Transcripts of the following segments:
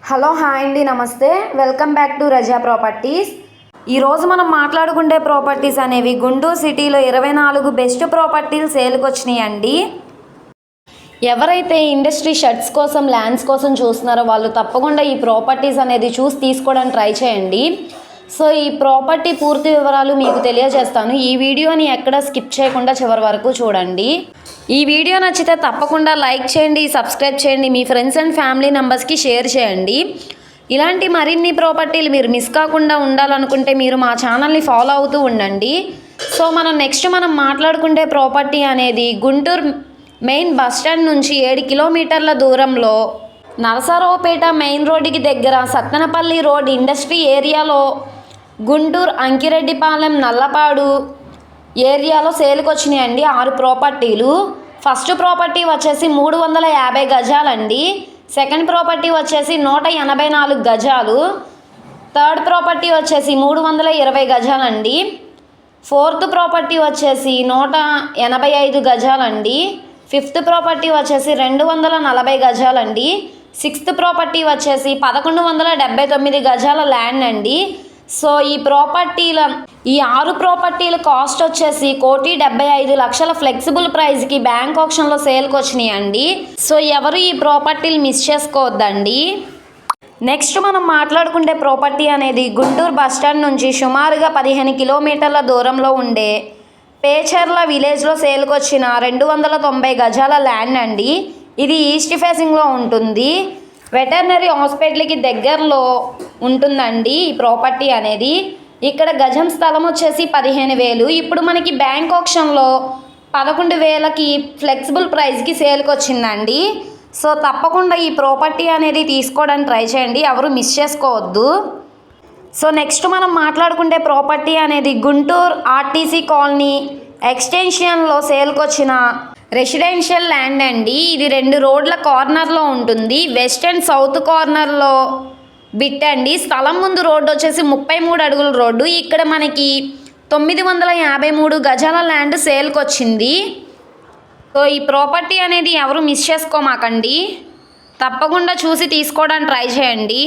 Hello hi అండి, నమస్తే. Welcome back to Raza properties. ఈరోజు మనం మాట్లాడుకునే ప్రాపర్టీస్ అనేవి గుంటూరు సిటీలో 24 బెస్ట్ ప్రాపర్టీలు సేల్కి వచ్చినాయండి. ఎవరైతే ఇండస్ట్రీ షర్ట్స్ కోసం ల్యాండ్స్ కోసం చూస్తున్నారో వాళ్ళు తప్పకుండా ఈ ప్రాపర్టీస్ అనేది చూసి తీసుకోవడానికి ట్రై చేయండి. సో ఈ ప్రాపర్టీ పూర్తి వివరాలు మీకు తెలియజేస్తాను. ఈ వీడియోని ఎక్కడ స్కిప్ చేయకుండా చివరి వరకు చూడండి. ఈ వీడియో నచ్చితే తప్పకుండా లైక్ చేయండి, సబ్స్క్రైబ్ చేయండి, మీ ఫ్రెండ్స్ అండ్ ఫ్యామిలీ మెంబర్స్కి షేర్ చేయండి. ఇలాంటి మరిన్ని ప్రాపర్టీలు మీరు మిస్ కాకుండా ఉండాలనుకుంటే మీరు మా ఛానల్ని ఫాలో అవుతూ ఉండండి. సో మనం మాట్లాడుకుంటే ప్రాపర్టీ అనేది గుంటూరు మెయిన్ బస్ స్టాండ్ నుంచి 7 కిలోమీటర్ల దూరంలో నరసరావుపేట మెయిన్ రోడ్డుకి దగ్గర సత్తెనపల్లి రోడ్ ఇండస్ట్రీ ఏరియాలో గుంటూరు అంకిరెడ్డిపాలెం నల్లపాడు ఏరియాలో సేల్కి వచ్చినాయండి 6 ప్రాపర్టీలు. ఫస్ట్ ప్రాపర్టీ వచ్చేసి 350 గజాలండి. సెకండ్ ప్రాపర్టీ వచ్చేసి 184 గజాలు. థర్డ్ ప్రాపర్టీ వచ్చేసి 320 గజాలండి. ఫోర్త్ ప్రాపర్టీ వచ్చేసి 185 గజాలండి. ఫిఫ్త్ ప్రాపర్టీ వచ్చేసి 240 గజాలండి. సిక్స్త్ ప్రాపర్టీ వచ్చేసి 1179 గజాల ల్యాండ్ అండి. సో ఈ 6 ప్రాపర్టీల కాస్ట్ వచ్చేసి 1,75,00,000 ఫ్లెక్సిబుల్ ప్రైస్కి బ్యాంక్ ఆప్షన్లో సేల్కి వచ్చినాయి అండి. సో ఎవరు ఈ ప్రాపర్టీలు మిస్ చేసుకోవద్దండి. నెక్స్ట్ మనం మాట్లాడుకుంటే ప్రాపర్టీ అనేది గుంటూరు బస్టాండ్ నుంచి సుమారుగా 15 కిలోమీటర్ల దూరంలో ఉండే పేచర్ల విలేజ్లో సేల్కి వచ్చిన 290 గజాల ల్యాండ్ అండి. ఇది ఈస్ట్ ఫేసింగ్లో ఉంటుంది. వెటర్నరీ హాస్పిటల్కి దగ్గరలో ఉంటుందండి ఈ ప్రాపర్టీ అనేది. ఇక్కడ గజం స్థలం వచ్చేసి 15,000. ఇప్పుడు మనకి బ్యాంక్ ఆప్షన్లో 11,000కి ఫ్లెక్సిబుల్ ప్రైస్కి సేల్కి వచ్చిందండి. సో తప్పకుండా ఈ ప్రాపర్టీ అనేది తీసుకోవడానికి ట్రై చేయండి, ఎవరు మిస్ చేసుకోవద్దు. సో నెక్స్ట్ మనం మాట్లాడుకుంటే ప్రాపర్టీ అనేది గుంటూరు ఆర్టీసీ కాలనీ ఎక్స్టెన్షన్లో సేల్కి వచ్చిన రెసిడెన్షియల్ ల్యాండ్ అండి. ఇది 2 రోడ్ల కార్నర్లో ఉంటుంది. వెస్ట్ అండ్ సౌత్ కార్నర్లో బిట్ అండి. స్థలం ముందు రోడ్డు వచ్చేసి 33 అడుగుల రోడ్డు. ఇక్కడ మనకి 953 గజాల ల్యాండ్ సేల్కి వచ్చింది. సో ఈ ప్రాపర్టీ అనేది ఎవరు మిస్ చేసుకోమాకండి, తప్పకుండా చూసి తీసుకోవడానికి ట్రై చేయండి.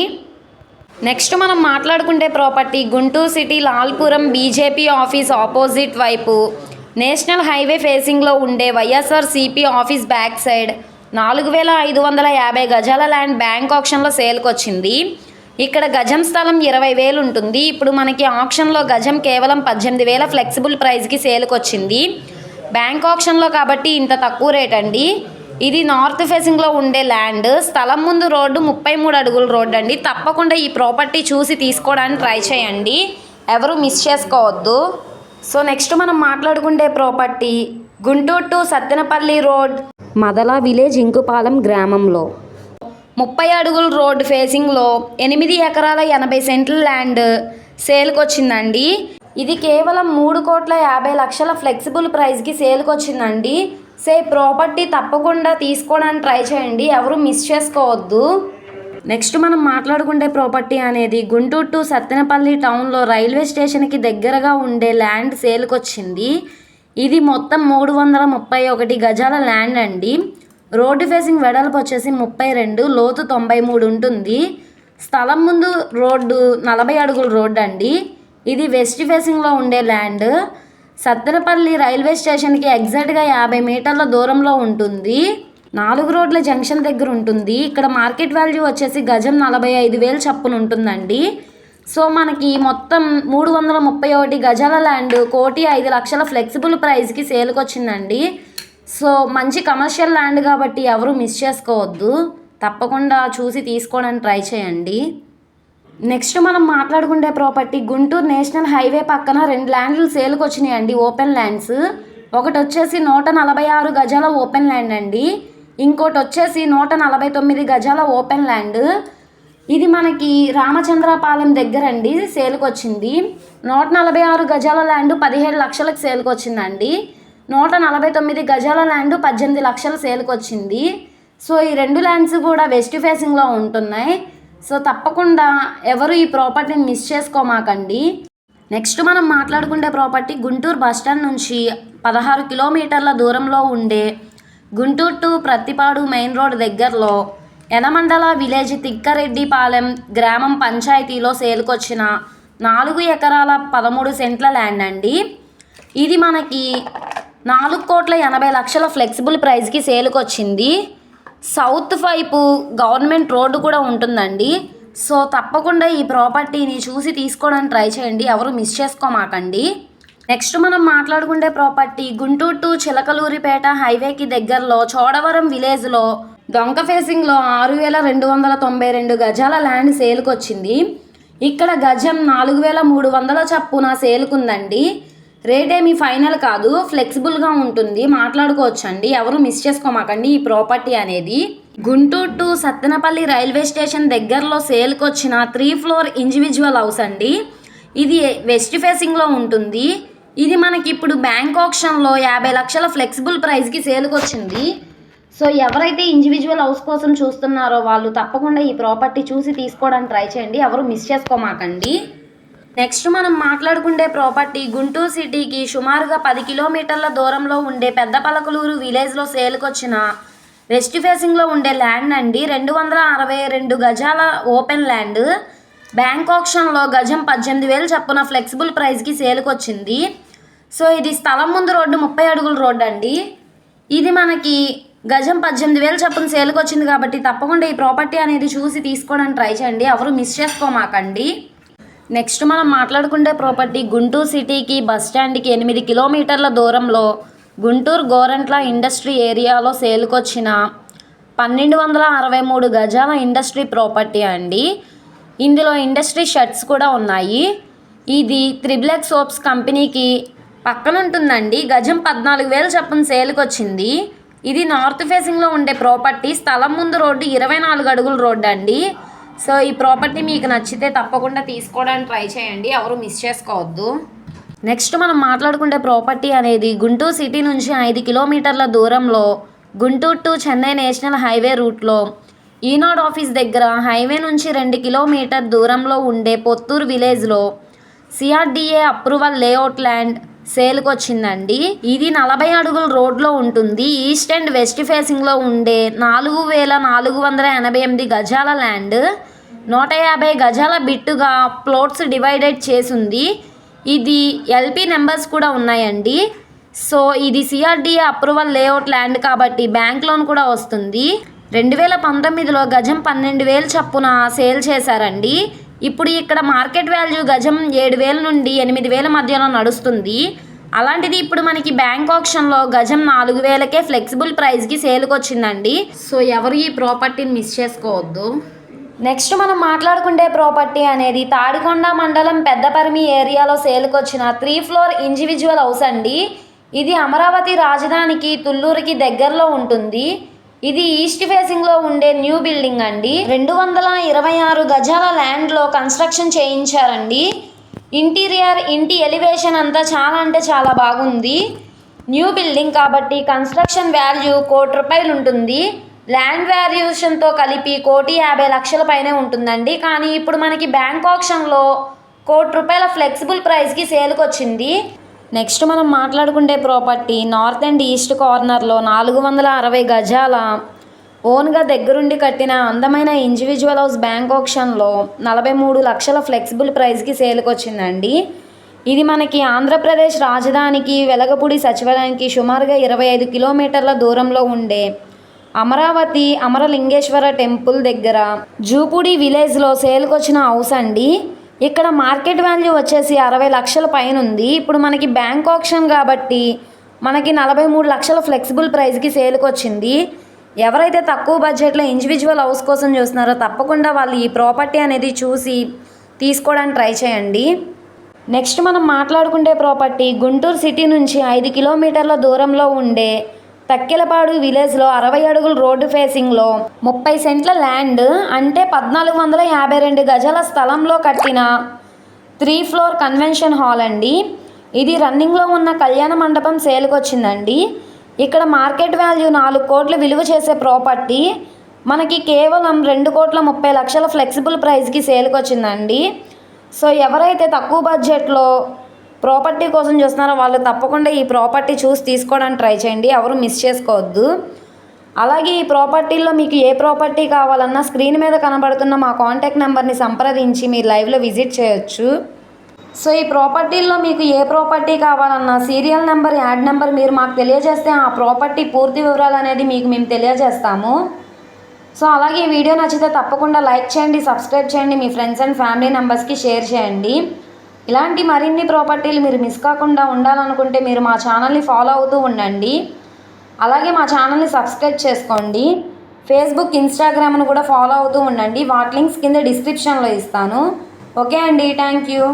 నెక్స్ట్ మనం మాట్లాడుకుంటే property Guntur city Lalpuram BJP office opposite వైపు నేషనల్ హైవే ఫేసింగ్లో ఉండే వైఎస్ఆర్సీపీ ఆఫీస్ బ్యాక్ సైడ్ 4,550 గజాల ల్యాండ్ బ్యాంక్ ఆప్షన్లో సేల్కి వచ్చింది. ఇక్కడ గజం స్థలం 20,000 ఉంటుంది. ఇప్పుడు మనకి ఆప్షన్లో గజం కేవలం 18,000 ఫ్లెక్సిబుల్ ప్రైస్కి సేల్కి వచ్చింది. బ్యాంక్ ఆప్షన్లో కాబట్టి ఇంత తక్కువ రేట్ అండి. ఇది నార్త్ ఫేసింగ్లో ఉండే ల్యాండ్. స్థలం ముందు రోడ్డు 33 అడుగుల రోడ్డు అండి. తప్పకుండా ఈ ప్రాపర్టీ చూసి తీసుకోవడానికి ట్రై చేయండి, ఎవరు మిస్ చేసుకోవద్దు. సో నెక్స్ట్ మనం మాట్లాడుకుంటే property Guntur to Sattenapalli road Madala village Inkupalem గ్రామంలో 30 అడుగుల రోడ్ ఫేసింగ్లో 8 ఎకరాల 80 సెంట్ల ల్యాండ్ సేల్కి వచ్చిందండి. ఇది కేవలం 3,50,00,000 ఫ్లెక్సిబుల్ ప్రైస్కి సేల్కి వచ్చిందండి. సో ప్రాపర్టీ తప్పకుండా తీసుకోవడానికి ట్రై చేయండి, ఎవరు మిస్ చేసుకోవద్దు. నెక్స్ట్ మనం మాట్లాడుకుంటే ప్రాపర్టీ అనేది గుంటూరు టు సత్తెనపల్లి టౌన్లో రైల్వే స్టేషన్కి దగ్గరగా ఉండే ల్యాండ్ సేల్కి వచ్చింది. ఇది మొత్తం 331 గజాల ల్యాండ్ అండి. రోడ్డు ఫేసింగ్ వెడల్పు వచ్చేసి 32, లోతు 93 ఉంటుంది. స్థలం ముందు రోడ్డు 40 అడుగుల రోడ్డు అండి. ఇది వెస్ట్ ఫేసింగ్లో ఉండే ల్యాండ్. సత్తెనపల్లి రైల్వే స్టేషన్కి ఎగ్జాక్ట్గా 50 మీటర్ల దూరంలో ఉంటుంది. 4 రోడ్ల జంక్షన్ దగ్గర ఉంటుంది. ఇక్కడ మార్కెట్ వాల్యూ వచ్చేసి గజం 45,000 చప్పున ఉంటుందండి. సో మనకి మొత్తం 331 గజాల ల్యాండ్ 1,05,00,000 ఫ్లెక్సిబుల్ ప్రైస్కి సేల్కి వచ్చిందండి. సో మంచి కమర్షియల్ ల్యాండ్ కాబట్టి ఎవరు మిస్ చేసుకోవద్దు, తప్పకుండా చూసి తీసుకోవడానికి ట్రై చేయండి. నెక్స్ట్ మనం మాట్లాడుకుంటే ప్రాపర్టీ గుంటూరు నేషనల్ హైవే పక్కన 2 ల్యాండ్లు సేల్కి వచ్చినాయండి, ఓపెన్ ల్యాండ్స్. ఒకటి వచ్చేసి 146 గజాల ఓపెన్ ల్యాండ్ అండి. ఇంకోటి వచ్చేసి 149 గజాల ఓపెన్ ల్యాండ్. ఇది మనకి రామచంద్రపాలెం దగ్గర అండి సేల్కి వచ్చింది. 146 గజాల ల్యాండ్ 17 లక్షలకు సేల్కి వచ్చిందండి. 149 గజాల ల్యాండ్ 18 లక్షల సేల్కి వచ్చింది. సో ఈ 2 ల్యాండ్స్ కూడా వెస్ట్ ఫేసింగ్లో ఉంటున్నాయి. సో తప్పకుండా ఎవరు ఈ ప్రాపర్టీని మిస్ చేసుకోమాకండి. నెక్స్ట్ మనం మాట్లాడుకుంటే ప్రాపర్టీ గుంటూరు బస్టాండ్ నుంచి 16 కిలోమీటర్ల దూరంలో ఉండే Guntur to Prathipadu main road దగ్గరలో యనమండల విలేజ్ తిక్కరెడ్డిపాలెం గ్రామం పంచాయతీలో సేల్కొచ్చిన 4 ఎకరాల 13 సెంట్ల ల్యాండ్ అండి. ఇది మనకి 4,80,00,000 ఫ్లెక్సిబుల్ ప్రైస్కి సేల్కొచ్చింది. సౌత్ వైపు గవర్నమెంట్ రోడ్డు కూడా ఉంటుందండి. సో తప్పకుండా ఈ ప్రాపర్టీని చూసి తీసుకోవడానికి ట్రై చేయండి, ఎవరు మిస్ చేసుకోమాకండి. నెక్స్ట్ మనం మాట్లాడుకుంటే ప్రాపర్టీ గుంటూరు టు చిలకలూరిపేట హైవేకి దగ్గరలో చోడవరం విలేజ్లో డొంక ఫేసింగ్లో 6,292 గజాల ల్యాండ్ సేల్కొచ్చింది. ఇక్కడ గజం 4,300 చప్పున సేల్కుందండి. రేట్ ఏమీ ఫైనల్ కాదు, ఫ్లెక్సిబుల్గా ఉంటుంది, మాట్లాడుకోవచ్చండి, ఎవరు మిస్ చేసుకోమాకండి. ఈ ప్రాపర్టీ అనేది Guntur to Sattenapalli railway station దగ్గరలో సేల్కొచ్చిన 3 ఫ్లోర్ ఇండివిజువల్ హౌస్ అండి. ఇది వెస్ట్ ఫేసింగ్లో ఉంటుంది. ఇది మనకి ఇప్పుడు బ్యాంక్ ఆక్షన్లో 50 లక్షల ఫ్లెక్సిబుల్ ప్రైస్కి సేల్కొచ్చింది. సో ఎవరైతే ఇండివిజువల్ హౌస్ కోసం చూస్తున్నారో వాళ్ళు తప్పకుండా ఈ ప్రాపర్టీ చూసి తీసుకోవడానికి ట్రై చేయండి, ఎవరు మిస్ చేసుకోమాకండి. నెక్స్ట్ మనం మాట్లాడుకుంటే ప్రాపర్టీ గుంటూరు సిటీకి సుమారుగా 10 కిలోమీటర్ల దూరంలో ఉండే పెద్ద పలకలూరు విలేజ్లో సేల్కొచ్చిన వెస్ట్ ఫేసింగ్లో ఉండే ల్యాండ్ అండి. 262 గజాల ఓపెన్ ల్యాండ్. బ్యాంక్ ఆక్షన్లో గజం 18,000 చప్పున ఫ్లెక్సిబుల్ ప్రైస్కి సేల్కొచ్చింది. సో ఇది స్థలం ముందు రోడ్డు 30 అడుగుల రోడ్డు అండి. ఇది మనకి గజం 18,000 చప్పున సేల్కొచ్చింది కాబట్టి తప్పకుండా ఈ ప్రాపర్టీ అనేది చూసి తీసుకోవడానికి ట్రై చేయండి, ఎవరు మిస్ చేసుకోమాకండి. నెక్స్ట్ మనం మాట్లాడుకుంటే ప్రాపర్టీ గుంటూరు సిటీకి బస్ స్టాండ్కి 8 కిలోమీటర్ల దూరంలో గుంటూరు గోరంట్ల ఇండస్ట్రీ ఏరియాలో సేల్కొచ్చిన 1,263 గజాల ఇండస్ట్రీ ప్రాపర్టీ అండి. ఇందులో ఇండస్ట్రీ షర్ట్స్ కూడా ఉన్నాయి. ఇది త్రిబులెక్స్ సోప్స్ కంపెనీకి పక్కన ఉంటుందండి. గజం 14,000 చప్పున సేల్కొచ్చింది. ఇది నార్త్ ఫేసింగ్లో ఉండే ప్రాపర్టీ. స్థలం ముందు రోడ్డు 24 అడుగుల రోడ్డు అండి. సో ఈ ప్రాపర్టీ మీకు నచ్చితే తప్పకుండా తీసుకోవడానికి ట్రై చేయండి, ఎవరు మిస్ చేసుకోవద్దు. నెక్స్ట్ మనం మాట్లాడుకుంటే ప్రాపర్టీ అనేది గుంటూరు సిటీ నుంచి 5 కిలోమీటర్ల దూరంలో Guntur to Chennai national highway రూట్లో ఈనాడ్ ఆఫీస్ దగ్గర హైవే నుంచి 2 కిలోమీటర్ దూరంలో ఉండే పొత్తూరు విలేజ్లో సిఆర్డిఏ అప్రూవల్ లేఅవుట్ ల్యాండ్ సేల్కొచ్చిందండి. ఇది 40 అడుగుల రోడ్లో ఉంటుంది. ఈస్ట్ అండ్ వెస్ట్ ఫేసింగ్లో ఉండే 4,488 గజాల ల్యాండ్. 150 గజాల బిట్టుగా ప్లాట్స్ డివైడెడ్ చేసింది. ఇది ఎల్పి నెంబర్స్ కూడా ఉన్నాయండి. సో ఇది సిఆర్డిఏ అప్రూవల్ లేఅవుట్ ల్యాండ్ కాబట్టి బ్యాంక్ లోన్ కూడా వస్తుంది. 2019లో గజం 12,000 చప్పున సేల్ చేశారండి. ఇప్పుడు ఇక్కడ మార్కెట్ వాల్యూ గజం 7,000 నుండి 8,000 మధ్యలో నడుస్తుంది. అలాంటిది ఇప్పుడు మనకి బ్యాంక్ ఆక్షన్లో గజం 4,000కే ఫ్లెక్సిబుల్ ప్రైస్కి సేల్కొచ్చిందండి. సో ఎవరు ఈ ప్రాపర్టీని మిస్ చేసుకోవద్దు. నెక్స్ట్ మనం మాట్లాడుకుంటే ప్రాపర్టీ అనేది తాడికొండ మండలం పెద్దపరిమి ఏరియాలో సేల్కొచ్చిన 3 ఫ్లోర్ ఇండివిజువల్ హౌస్ అండి. ఇది అమరావతి రాజధానికి తుళ్ళూరుకి దగ్గరలో ఉంటుంది. ఇది ఈస్ట్ ఫేసింగ్లో ఉండే న్యూ బిల్డింగ్ అండి. 226 గజాల ల్యాండ్లో కన్స్ట్రక్షన్ చేయించారండి. ఇంటీరియర్ ఇంటి ఎలివేషన్ అంతా చాలా అంటే చాలా బాగుంది. న్యూ బిల్డింగ్ కాబట్టి కన్స్ట్రక్షన్ వాల్యూ 1 కోటి రూపాయలు ఉంటుంది. ల్యాండ్ వాల్యుయేషన్తో కలిపి 1,50,00,000 పైనే ఉంటుందండి. కానీ ఇప్పుడు మనకి బ్యాంక్ ఆక్షన్లో 1 కోటి రూపాయల ఫ్లెక్సిబుల్ ప్రైస్కి సేల్కొచ్చింది. నెక్స్ట్ మనం మాట్లాడుకుంటే ప్రాపర్టీ నార్త్ అండ్ ఈస్ట్ కార్నర్లో 460 గజాల ఓన్గా దగ్గరుండి కట్టిన అందమైన ఇండివిజువల్ హౌస్ బ్యాంక్ ఆక్షన్లో 43 లక్షల ఫ్లెక్సిబుల్ ప్రైస్కి సేల్కొచ్చిందండి. ఇది మనకి ఆంధ్రప్రదేశ్ రాజధానికి వెలగపూడి సచివాలయానికి సుమారుగా 25 కిలోమీటర్ల దూరంలో ఉండే అమరావతి అమరలింగేశ్వర టెంపుల్ దగ్గర జూపూడి విలేజ్లో సేల్కొచ్చిన హౌస్ అండి. ఇక్కడ మార్కెట్ వాల్యూ వచ్చేసి 60 లక్షల పైన ఉంది. ఇప్పుడు మనకి బ్యాంక్ ఆక్షన్ కాబట్టి మనకి 43 లక్షల ఫ్లెక్సిబుల్ ప్రైస్కి సేల్కొచ్చింది. ఎవరైతే తక్కువ బడ్జెట్లో ఇండివిజువల్ హౌస్ కోసం చూస్తున్నారో తప్పకుండా వాళ్ళు ఈ ప్రాపర్టీ అనేది చూసి తీసుకోవడానికి ట్రై చేయండి. నెక్స్ట్ మనం మాట్లాడుకుంటే ప్రాపర్టీ గుంటూరు సిటీ నుంచి 5 కిలోమీటర్ల దూరంలో ఉండే తక్కెలపాడు విలేజ్లో 60 అడుగుల రోడ్డు ఫేసింగ్లో 30 సెంట్ల ల్యాండ్ అంటే 1,452 గజాల స్థలంలో కట్టిన 3 ఫ్లోర్ కన్వెన్షన్ హాల్ అండి. ఇది రన్నింగ్లో ఉన్న కళ్యాణ మండపం సేల్కొచ్చిందండి. ఇక్కడ మార్కెట్ వాల్యూ 4 కోట్లు విలువ చేసే ప్రాపర్టీ మనకి కేవలం 2,30,00,000 ఫ్లెక్సిబుల్ ప్రైస్కి సేల్కొచ్చిందండి. సో ఎవరైతే తక్కువ బడ్జెట్లో ప్రాపర్టీ కోసం చూస్తున్నారో వాళ్ళు తప్పకుండా ఈ ప్రాపర్టీ చూసి తీసుకోవడానికి ట్రై చేయండి, ఎవరు మిస్ చేసుకోవద్దు. అలాగే ఈ ప్రాపర్టీల్లో మీకు ఏ ప్రాపర్టీ కావాలన్నా స్క్రీన్ మీద కనబడుతున్న మా కాంటాక్ట్ నెంబర్ని సంప్రదించి మీరు లైవ్లో విజిట్ చేయొచ్చు. సో ఈ ప్రాపర్టీల్లో మీకు ఏ ప్రాపర్టీ కావాలన్నా సీరియల్ నెంబర్, యాడ్ నెంబర్ మీరు మాకు తెలియజేస్తే ఆ ప్రాపర్టీ పూర్తి వివరాలు అనేది మీకు మేము తెలియజేస్తాము. సో అలాగే ఈ వీడియో నచ్చితే తప్పకుండా లైక్ చేయండి, సబ్స్క్రైబ్ చేయండి, మీ ఫ్రెండ్స్ అండ్ ఫ్యామిలీ మెంబర్స్కి షేర్ చేయండి. ఇలాంటి మరిన్ని ప్రాపర్టీలు మీరు మిస్ కాకుండా ఉండాలనుకుంటే మీరు మా ఛానల్ని ఫాలో అవుతూ ఉండండి. అలాగే మా ఛానల్ని సబ్స్క్రైబ్ చేసుకోండి. ఫేస్బుక్, ఇన్స్టాగ్రామ్ను కూడా ఫాలో అవుతూ ఉండండి. వాటి లింక్స్ కింద డిస్క్రిప్షన్లో ఇస్తాను. ఓకే అండి, థ్యాంక్ యూ.